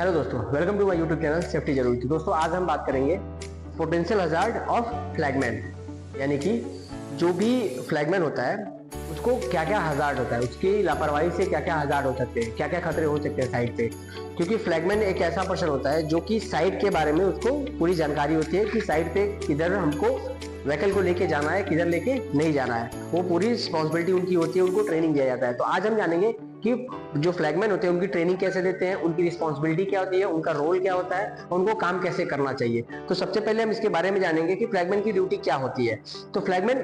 Hello दोस्तों, welcome to my YouTube channel safety जरूरी थी। दोस्तों आज हम बात करेंगे पोटेंशियल हजार्ड ऑफ फ्लैगमैन, यानी कि जो भी फ्लैगमैन होता है उसको क्या क्या हजार्ड होता है, उसकी लापरवाही से क्या क्या हजार्ड हो सकते हैं, क्या क्या खतरे हो सकते हैं साइड पे। क्योंकि फ्लैगमैन एक ऐसा पर्सन होता है जो कि साइड के बारे में उसको पूरी जानकारी होती है कि साइड पे किधर हमको व्हीकल को लेके जाना है, किधर लेके नहीं जाना है, वो पूरी रिस्पॉन्सिबिलिटी उनकी होती है, उनको ट्रेनिंग दिया जाता है। तो आज हम जानेंगे कि जो फ्लैगमैन होते हैं उनकी ट्रेनिंग कैसे देते हैं, उनकी रिस्पॉन्सिबिलिटी क्या होती है, उनका रोल क्या होता है, उनको काम कैसे करना चाहिए। तो सबसे पहले हम इसके बारे में जानेंगे कि फ्लैगमैन की ड्यूटी क्या होती है। तो फ्लैगमैन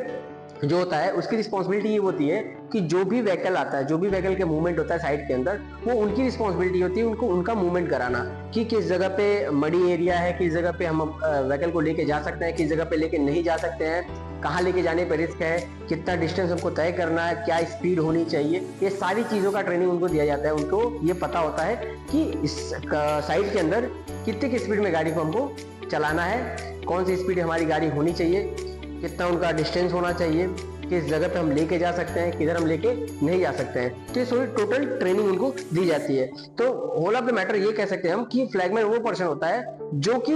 जो होता है उसकी रिस्पॉन्सिबिलिटी ये होती है कि जो भी व्हीकल आता है, जो भी व्हीकल के मूवमेंट होता है साइड के अंदर, वो उनकी रिस्पॉन्सिबिलिटी होती है उनको उनका मूवमेंट कराना कि किस जगह पे मडी एरिया है, किस जगह पे हम व्हीकल को लेके जा सकते हैं, किस जगह पे लेके नहीं जा सकते हैं, कहाँ लेके जाने पर रिस्क है, कितना डिस्टेंस हमको तय करना है, क्या स्पीड होनी चाहिए, ये सारी चीज़ों का ट्रेनिंग उनको दिया जाता है। उनको ये पता होता है कि इस साइड के अंदर कितने की स्पीड में गाड़ी को हमको चलाना है, कौन सी स्पीड हमारी गाड़ी होनी चाहिए, कितना उनका डिस्टेंस होना चाहिए, किस जगह पे हम लेके जा सकते हैं, किधर हम लेके नहीं जा सकते हैं। तो ये सारी टोटल ट्रेनिंग उनको दी जाती है। तो होल ऑफ द मैटर ये कह सकते हैं हम कि फ्लैगमैन वो पर्सन होता है जो कि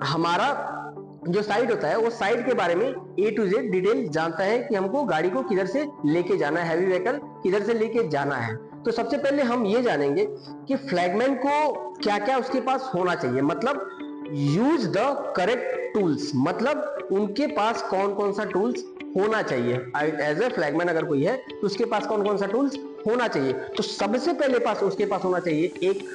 हमारा जो साइड होता है वो साइड के बारे में A to Z डिटेल जानता है कि हमको गाड़ी को किधर से लेके जाना है, हैवी व्हीकल किधर से लेके जाना है। तो सबसे पहले हम ये जानेंगे कि फ्लैगमैन को क्या क्या उसके पास होना चाहिए, मतलब यूज द करेक्ट टूल्स, मतलब उनके पास कौन कौन सा टूल्स होना चाहिए। एज ए फ्लैगमैन अगर कोई है तो उसके पास कौन कौन सा टूल्स होना चाहिए। तो सबसे पहले उसके पास होना चाहिए एक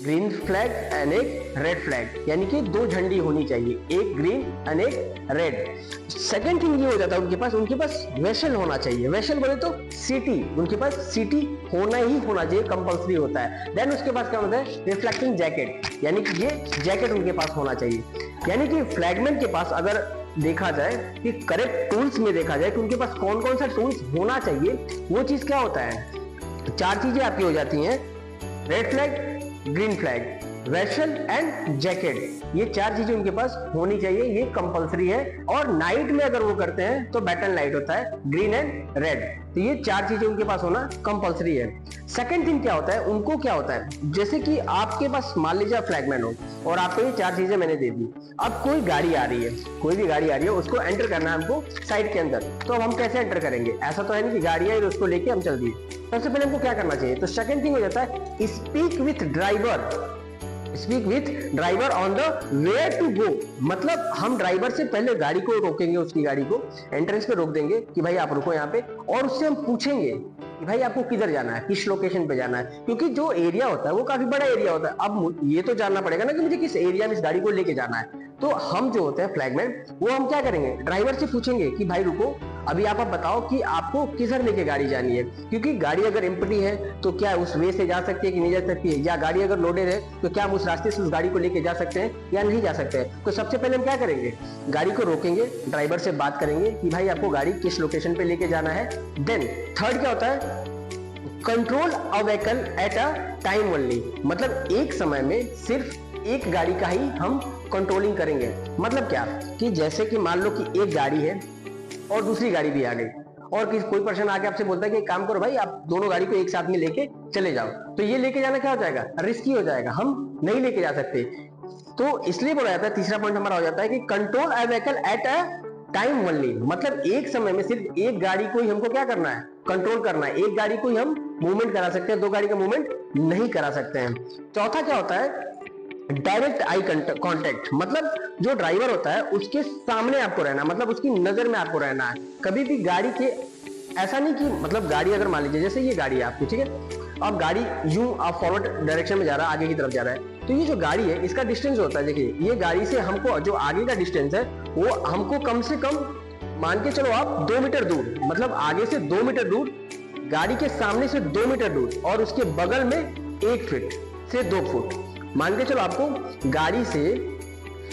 ग्रीन फ्लैग एंड एक रेड फ्लैग, यानी कि दो झंडी होनी चाहिए, एक ग्रीन एंड एक रेड। सेकेंड थिंग ये हो जाता है उनके पास वेसल होना चाहिए। वेसल बोले तो सीटी, उनके पास सीटी होना ही होना चाहिए, कंपल्सरी होता है। देन उसके पास क्या होता है, रिफ्लेक्टिंग जैकेट, यानी कि ये जैकेट उनके पास होना चाहिए। यानी कि फ्लैगमैन के पास अगर देखा जाए कि करेक्ट टूल्स में देखा जाए कि उनके पास कौन कौन सा टूल्स होना चाहिए, वो चीज क्या होता है, चार चीजें आपकी हो जाती हैं, red flag, green flag, vessel and jacket. ये चार चीजें उनके पास होनी चाहिए, ये कंपलसरी है। और नाइट में अगर वो करते हैं तो बैटल लाइट होता है, ग्रीन एंड रेड। तो ये चार चीजें उनके पास होना कंपलसरी है। सेकंड थिंग क्या होता है, उनको क्या होता है, जैसे कि आपके पास मान लीजिए फ्लैगमैन हो और आपको ये चार चीजें मैंने दे दी। अब कोई गाड़ी आ रही है, कोई भी गाड़ी आ रही है, उसको एंटर करना है हमको साइड के अंदर। तो अब हम कैसे एंटर करेंगे, ऐसा तो है नहीं कि गाड़ी आई उसको लेके हम चल दिए। सबसे पहले हमको क्या करना चाहिए, तो सेकंड थिंग हो जाता है speak with driver, speak with driver on the where to go. मतलब हम ड्राइवर से पहले गाड़ी को रोकेंगे, उसकी गाड़ी को एंट्रेंस पे रोक देंगे कि भाई आप रुको यहाँ पे, और उससे हम पूछेंगे कि भाई आपको किधर जाना है, किस लोकेशन पे जाना है। क्योंकि जो एरिया होता है वो काफी बड़ा एरिया होता है। अब ये तो जानना पड़ेगा ना कि मुझे किस एरिया में इस गाड़ी को लेके जाना है। तो हम जो होते हैं फ्लैगमैन, वो हम क्या करेंगे, ड्राइवर से पूछेंगे कि भाई रुको, अभी आप बताओ कि आपको किधर लेके गाड़ी जानी है। क्योंकि गाड़ी अगर एम्प्टी है तो क्या उस वे से जा सकती है कि नहीं जा सकती है, या गाड़ी अगर लोडेड है तो क्या हम उस रास्ते से उस गाड़ी को लेके जा सकते हैं या नहीं जा सकते हैं। तो सबसे पहले हम क्या करेंगे, गाड़ी को रोकेंगे, ड्राइवर से बात करेंगे कि भाई आपको गाड़ी किस लोकेशन पे लेके जाना है। देन थर्ड क्या होता है, control a vehicle at a time only, मतलब एक समय में सिर्फ एक गाड़ी का ही हम कंट्रोलिंग करेंगे। मतलब क्या कि जैसे कि मान लो कि एक गाड़ी है और दूसरी गाड़ी भी आ गई, और कोई पर्सन आके आपसे बोलता है कि एक काम करो भाई, आप दोनों गाड़ी को एक साथ में लेके चले जाओ। तो ये लेके जाना क्या हो जाएगा, रिस्की हो जाएगा, हम नहीं लेके जा सकते। तो इसलिए बोला जाता है, तीसरा पॉइंट हमारा हो जाता है कि control a vehicle at a time only, मतलब एक समय में सिर्फ एक गाड़ी को ही हमको क्या करना है, कंट्रोल करना है। एक गाड़ी को ही हम मूवमेंट करा सकते हैं, दो गाड़ी का मूवमेंट नहीं करा सकते हैं। चौथा क्या होता है, डायरेक्ट आई कांटेक्ट, मतलब जो ड्राइवर होता है उसके सामने आपको रहना, मतलब उसकी नजर में आपको रहना है। कभी भी गाड़ी के ऐसा नहीं कि, मतलब गाड़ी अगर मान लीजिए जैसे ये गाड़ी है आपकी, ठीक है, अब गाड़ी यूं आप फॉरवर्ड डायरेक्शन में जा रहा है, आगे की तरफ जा रहा है, तो ये जो गाड़ी है इसका डिस्टेंस होता है, देखिए ये गाड़ी से हमको जो आगे का डिस्टेंस है वो हमको कम से कम मान के चलो आप 2 मीटर दूर, मतलब आगे से 2 मीटर दूर, गाड़ी के सामने से 2 मीटर दूर, और उसके बगल में 1 फीट से 2 फुट, मान के चलो आपको गाड़ी से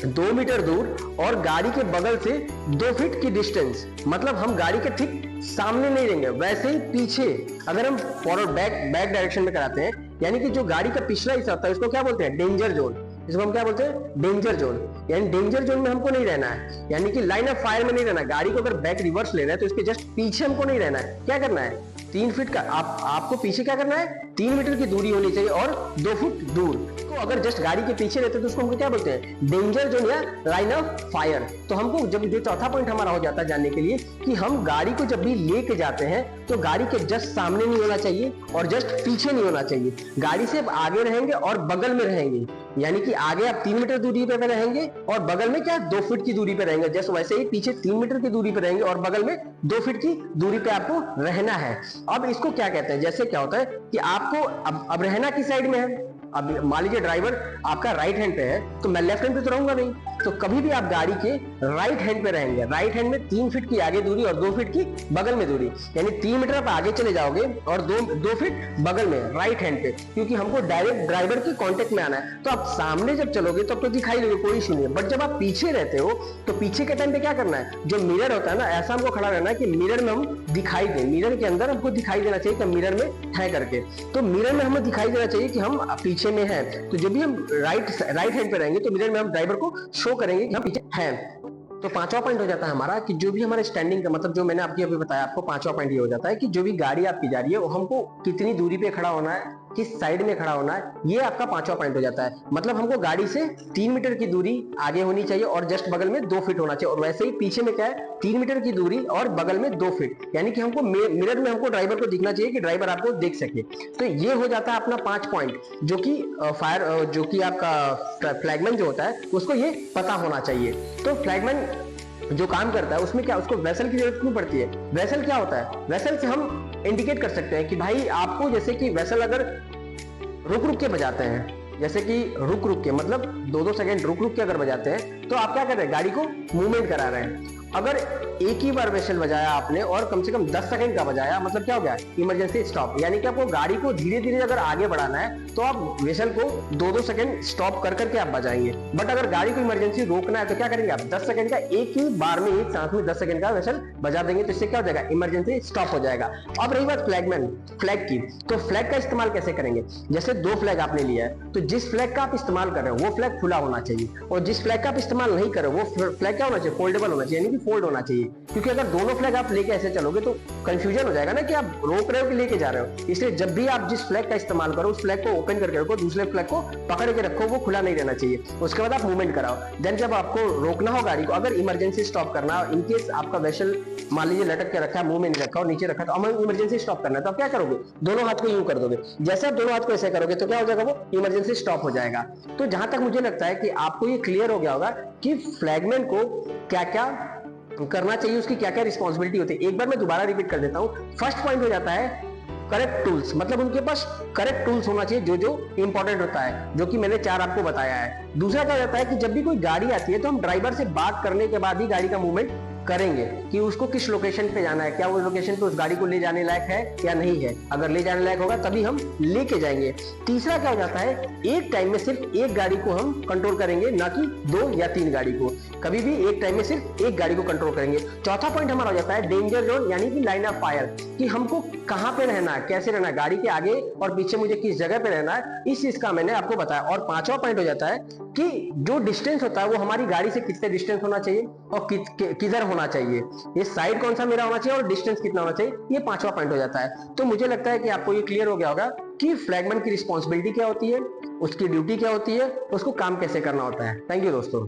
2 मीटर दूर और गाड़ी के बगल से 2 फीट की डिस्टेंस, मतलब हम गाड़ी के ठीक सामने नहीं रहेंगे। वैसे ही पीछे अगर हम फॉरवर्ड बैक डायरेक्शन में कराते हैं, यानी कि जो गाड़ी का पिछला हिस्सा होता है उसको क्या बोलते हैं, डेंजर जोन। इसको हम क्या बोलते हैं, डेंजर जोन। यानी डेंजर जोन में हमको नहीं रहना है, यानी कि लाइन ऑफ फायर में नहीं रहना। गाड़ी को अगर बैक रिवर्स लेना है तो इसके जस्ट पीछे हमको नहीं रहना है। क्या करना है, 3 फीट का आपको पीछे क्या करना है, 3 मीटर की दूरी होनी चाहिए और 2 फुट दूर। तो अगर जस्ट गाड़ी के पीछे रहते तो उसको हम क्या बोलते हैं, डेंजर जोन या लाइन ऑफ फायर। तो हमको जब जो चौथा पॉइंट हमारा हो जाता है जानने के लिए कि हम गाड़ी को जब भी लेके जाते हैं तो गाड़ी के जस्ट सामने नहीं होना चाहिए और जस्ट पीछे नहीं होना चाहिए। गाड़ी से आगे रहेंगे और बगल में रहेंगे, यानी कि आगे आप 3 मीटर दूरी पे रहेंगे और बगल में क्या 2 फीट की दूरी पे रहेंगे। जैसे वैसे ही पीछे 3 मीटर की दूरी पे रहेंगे और बगल में 2 फीट की दूरी पे आपको रहना है। अब इसको क्या कहते हैं, जैसे क्या होता है कि आपको अब रहना किस साइड में है। अब मान लीजिए ड्राइवर आपका राइट हैंड पे है तो मैं लेफ्ट हैंड पे तो रहूंगा नहीं, तो कभी भी आप गाड़ी के राइट हैंड पे रहेंगे। राइट हैंड में 3 फीट की आगे दूरी और 2 फीट की बगल में दूरी, यानी 3 मीटर आप आगे चले जाओगे और 2 फीट बगल में राइट हैंड पे, क्योंकि हमको डायरेक्ट ड्राइवर के कांटेक्ट में आना है। तो आप सामने जब चलोगे तब तो दिखाई देगा, कोई इशू नहीं है। बट जब आप पीछे रहते हो तो पीछे के टाइम पे क्या करना है, जो मिरर होता है ना, ऐसा हमको खड़ा रहना है कि मिरर में हम दिखाई दे, मिरर के अंदर हमको दिखाई देना चाहिए कि मिरर में है करके। तो मिरर में हमें दिखाई देना चाहिए कि हम पीछे में है। तो जब भी हम राइट हैंड पे रहेंगे तो मिरर में हम ड्राइवर को शो करेंगे कि हम पीछे हैं। तो पांचवा पॉइंट हो जाता है हमारा कि जो भी हमारे स्टैंडिंग का मतलब जो मैंने आपको अभी बताया, आपको पांचवा पॉइंट ये हो जाता है कि जो भी गाड़ी आपकी जा रही है वो हमको कितनी दूरी पे खड़ा होना है, किस साइड में खड़ा होना है, ये आपका पांचवा पॉइंट हो जाता है। मतलब हमको गाड़ी से 3 मीटर की दूरी आगे होनी चाहिए और जस्ट बगल में 2 फीट होना चाहिए, और वैसे ही पीछे में क्या है 3 मीटर की दूरी और बगल में 2 फीट, यानी कि हमको मिरर में हमको ड्राइवर को दिखना चाहिए कि ड्राइवर आपको देख सके। तो ये हो जाता है अपना 5 पॉइंट, जो कि आपका फ्लैगमैन जो होता है उसको ये पता होना चाहिए। तो फ्लैगमैन जो काम करता है उसमें क्या, उसको वेसल की जरूरत क्यों पड़ती है। वेसल क्या होता है, वेसल से हम इंडिकेट कर सकते हैं कि भाई आपको, जैसे कि वेसल अगर रुक के बजाते हैं, जैसे कि रुक के मतलब 2-2 सेकंड रुक के अगर बजाते हैं तो आप क्या कर रहे हैं, गाड़ी को मूवमेंट करा रहे हैं। अगर एक ही बार वेसल बजाया आपने और कम से कम 10 सेकंड का बजाया, मतलब क्या हो गया, इमरजेंसी स्टॉप। यानी कि आपको गाड़ी को धीरे धीरे अगर आगे बढ़ाना है तो आप वेसल को 2-2 सेकंड स्टॉप कर करके आप बजाएंगे। बट अगर गाड़ी को इमरजेंसी रोकना है तो क्या करेंगे आप, 10 सेकंड का एक ही बार में, एक सांस में 10 सेकंड का वेसल बजा देंगे, तो इससे क्या हो जाएगा, इमरजेंसी स्टॉप हो जाएगा। अब रही बात फ्लैग की, तो फ्लैग का इस्तेमाल कैसे करेंगे। जैसे 2 फ्लैग आपने लिया है तो जिस फ्लैग का आप इस्तेमाल कर रहे हो वो फ्लैग खुला होना चाहिए, और जिस फ्लैग का आप इस्तेमाल नहीं कर रहे हो वो फ्लैग क्या होना चाहिए, फोल्डेबल होना चाहिए, यानी कि फोल्ड होना चाहिए। क्योंकि अगर दोनों फ्लैग आप लेके ऐसे चलोगे तो कंफ्यूजन हो जाएगा ना कि आप रोक रहे हो कि लेके जा रहे हो। इसलिए जब भी आप जिस फ्लैग का इस्तेमाल करो उस फ्लैग को ओपन करके रखो, दूसरे फ्लैग को पकड़ के रखो, वो खुला नहीं रहना चाहिए। उसके बाद आप मूवमेंट कराओ। देन जब आपको रोकना हो गाड़ी को, अगर इमरजेंसी स्टॉप करना हो, इनकेस आपका वेसल मान लीजिए लटक के रखा है, मुंह में नहीं रखा और नीचे रखा, तो हमें इमरजेंसी स्टॉप करना है, तो आप क्या करोगे, दोनों हाथ को यूं कर दोगे। जैसे आप दोनों हाथ को ऐसे करोगे तो क्या हो जाएगा, वो इमरजेंसी स्टॉप हो जाएगा। तो जहां तक मुझे लगता है कि आपको ये क्लियर हो गया होगा कि फ्लैगमैन को क्या क्या करना चाहिए, उसकी क्या क्या रिस्पॉन्सिबिलिटी होती है। एक बार मैं दोबारा रिपीट कर देता हूं। फर्स्ट पॉइंट हो जाता है करेक्ट टूल्स, मतलब उनके पास करेक्ट टूल्स होना चाहिए जो जो इंपॉर्टेंट होता है, जो कि मैंने 4 आपको बताया है। दूसरा क्या होता है कि जब भी कोई गाड़ी आती है तो हम ड्राइवर से बात करने के बाद ही गाड़ी का मूवमेंट करेंगे कि उसको किस लोकेशन पे जाना है, क्या वो लोकेशन पे उस गाड़ी को ले जाने लायक है या नहीं है। अगर ले जाने लायक होगा तभी हम लेके जाएंगे। तीसरा क्या हो जाता है, एक टाइम में सिर्फ एक गाड़ी को हम कंट्रोल करेंगे, ना कि 2 या 3 गाड़ी को। कभी भी एक टाइम में सिर्फ एक गाड़ी को कंट्रोल करेंगे। चौथा पॉइंट हमारा हो जाता है डेंजर जोन, यानी कि लाइन ऑफ फायर, कि हमको कहां पे रहना है, कैसे रहना है, गाड़ी के आगे और पीछे मुझे किस जगह पे रहना है, इस चीज का मैंने आपको बताया। और पांचवा पॉइंट हो जाता है कि जो डिस्टेंस होता है वो हमारी गाड़ी से कितने डिस्टेंस होना चाहिए और किधर होना चाहिए, ये साइड कौन सा मेरा होना चाहिए और डिस्टेंस कितना होना चाहिए, ये पांचवा पॉइंट हो जाता है। तो मुझे लगता है कि आपको ये क्लियर हो गया होगा कि फ्लैगमैन की रिस्पॉन्सिबिलिटी क्या होती है, उसकी ड्यूटी क्या होती है, उसको काम कैसे करना होता है। थैंक यू दोस्तों।